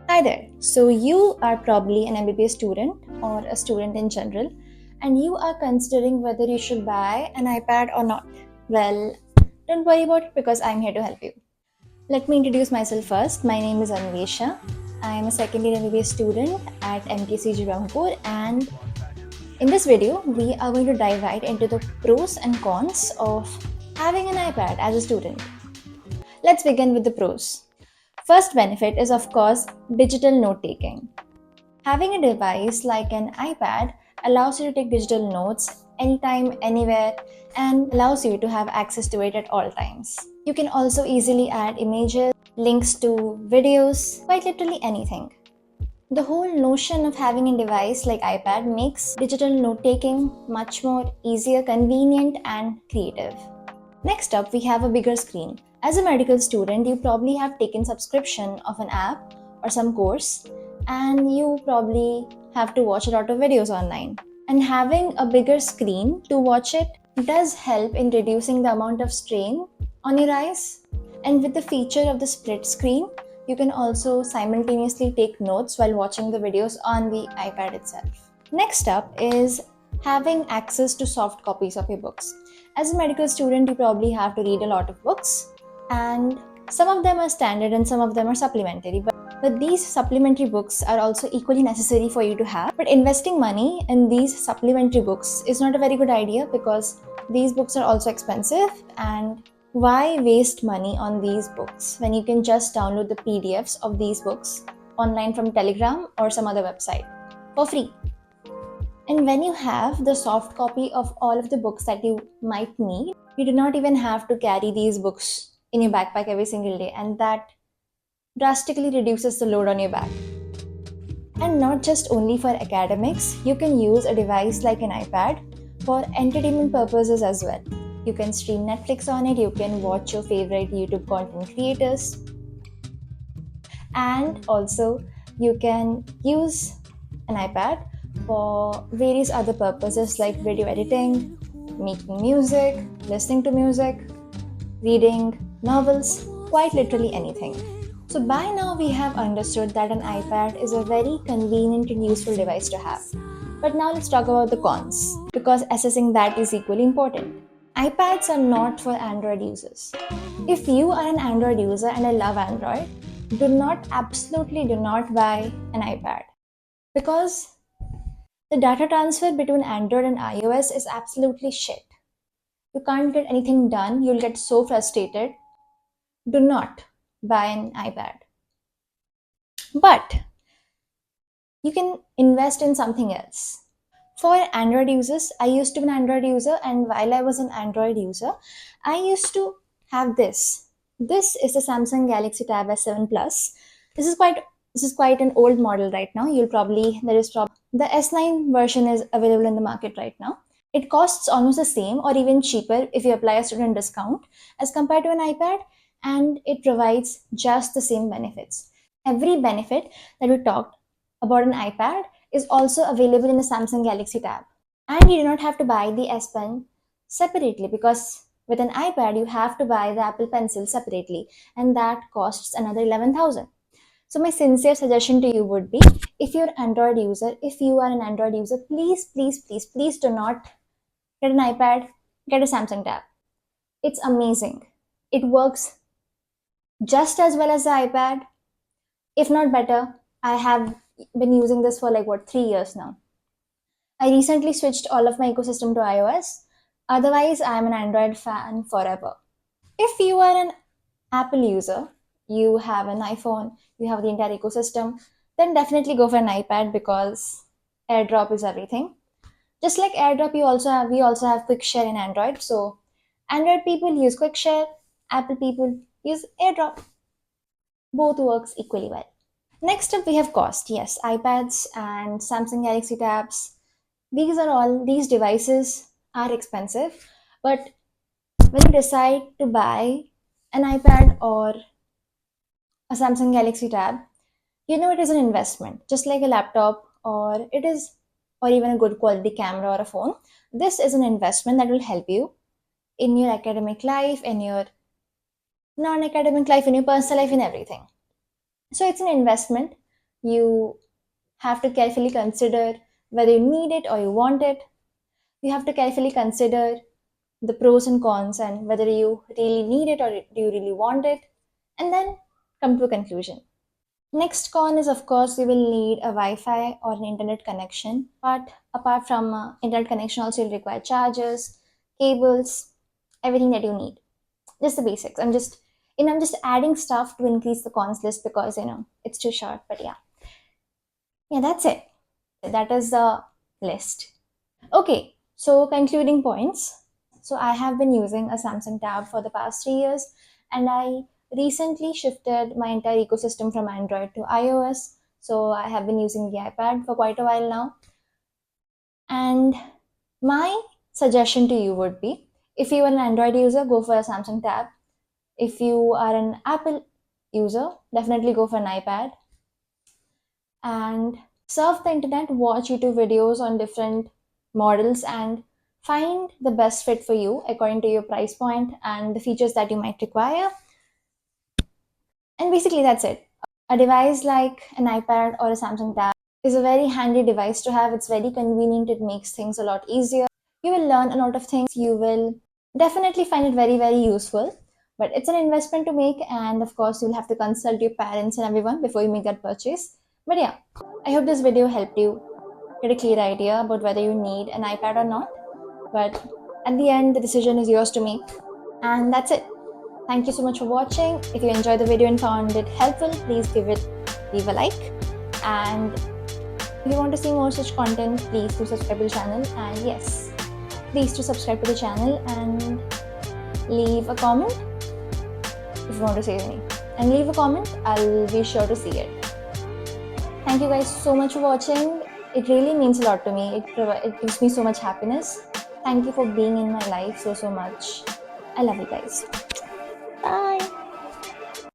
Hi there. So you are probably an MBBS student or a student in general, and you are considering whether you should buy an iPad or not. Well, don't worry about it because I'm here to help you. Let me introduce myself first. My name is Anvesha. I am a second year MBBS student at MTCG Rampur, and in this video, we are going to dive right into the pros and cons of having an iPad as a student. Let's begin with the pros. First benefit is, of course, digital note taking. Having a device like an iPad allows you to take digital notes anytime, anywhere, and allows you to have access to it at all times. You can also easily add images, links to videos, quite literally anything. The whole notion of having a device like iPad makes digital note taking much more easier, convenient, and creative. Next up, we have a bigger screen. As a medical student, you probably have taken subscription of an app or some course, and you probably have to watch a lot of videos online. And having a bigger screen to watch it does help in reducing the amount of strain on your eyes. And with the feature of the split screen, you can also simultaneously take notes while watching the videos on the iPad itself. Next up is having access to soft copies of your books. As a medical student, you probably have to read a lot of books, and some of them are standard and some of them are supplementary. But these supplementary books are also equally necessary for you to have. But investing money in these supplementary books is not a very good idea because these books are also expensive, and why waste money on these books when you can just download the PDFs of these books online from Telegram or some other website for free? And when you have the soft copy of all of the books that you might need, you do not even have to carry these books in your backpack every single day, and that drastically reduces the load on your back. And not just only for academics, you can use a device like an iPad for entertainment purposes as well. You can stream Netflix on it, you can watch your favorite YouTube content creators, and also you can use an iPad for various other purposes like video editing, making music, listening to music, reading novels, quite literally anything. So by now we have understood that an iPad is a very convenient and useful device to have. But now let's talk about the cons, because assessing that is equally important. iPads are not for Android users. If you are an Android user, and I love Android, absolutely do not buy an iPad, because the data transfer between Android and iOS is absolutely shit. You can't get anything done, you'll get so frustrated. Do not buy an iPad. But you can invest in something else. For Android users, I used to be an Android user, and while I was an Android user, I used to have this. This is the Samsung Galaxy Tab S7 Plus. This is quite an old model right now. The S9 version is available in the market right now. It costs almost the same or even cheaper if you apply a student discount as compared to an iPad, and it provides just the same benefits. Every benefit that we talked about an iPad is also available in the Samsung Galaxy Tab. And you do not have to buy the S Pen separately, because with an iPad you have to buy the Apple Pencil separately, and that costs another 11,000. So my sincere suggestion to you would be, if you are an Android user, please do not get an iPad, get a Samsung Tab. It's amazing. It works just as well as the iPad, if not better. I have been using this for 3 years now. I recently switched all of my ecosystem to iOS. Otherwise, I'm an Android fan forever. If you are an Apple user, you have an iPhone, you have the entire ecosystem, then definitely go for an iPad, because AirDrop is everything. Just like AirDrop, we also have QuickShare in Android. So Android people use QuickShare, Apple people use AirDrop. Both works equally well. Next up, we have cost. Yes, iPads and Samsung Galaxy Tabs. These devices are expensive, but when you decide to buy an iPad or a Samsung Galaxy Tab, you know it is an investment, just like a laptop or even a good quality camera or a phone. This is an investment that will help you in your academic life, in your non-academic life, in your personal life, in everything. So it's an investment You have to carefully consider whether you need it or you want it. You have to carefully consider the pros and cons and whether you really need it or do you really want it, and then come to a conclusion. Next con is, of course, we will need a Wi-Fi or an internet connection. But apart from internet connection, also you'll require chargers, cables, everything that you need. Just the basics. I'm just adding stuff to increase the cons list because it's too short. But yeah, that's it. That is the list. Okay, so concluding points. So I have been using a Samsung Tab for the past 3 years, and I recently shifted my entire ecosystem from Android to iOS. So I have been using the iPad for quite a while now. And my suggestion to you would be, if you are an Android user, go for a Samsung Tab. If you are an Apple user, definitely go for an iPad. And surf the internet, watch YouTube videos on different models, and find the best fit for you according to your price point and the features that you might require. And basically, that's it. A device like an iPad or a Samsung Tab is a very handy device to have. It's very convenient, it makes things a lot easier. You will learn a lot of things, you will definitely find it very, very useful. But it's an investment to make, and of course, you'll have to consult your parents and everyone before you make that purchase. But yeah, I hope this video helped you get a clear idea about whether you need an iPad or not. But at the end, the decision is yours to make. And that's it. Thank you so much for watching. If you enjoyed the video and found it helpful, please leave a like. And if you want to see more such content, please do subscribe to the channel. And yes, please do subscribe to the channel and leave a comment if you want to say anything. And leave a comment, I'll be sure to see it. Thank you guys so much for watching. It really means a lot to me. It gives me so much happiness. Thank you for being in my life so much. I love you guys. Bye.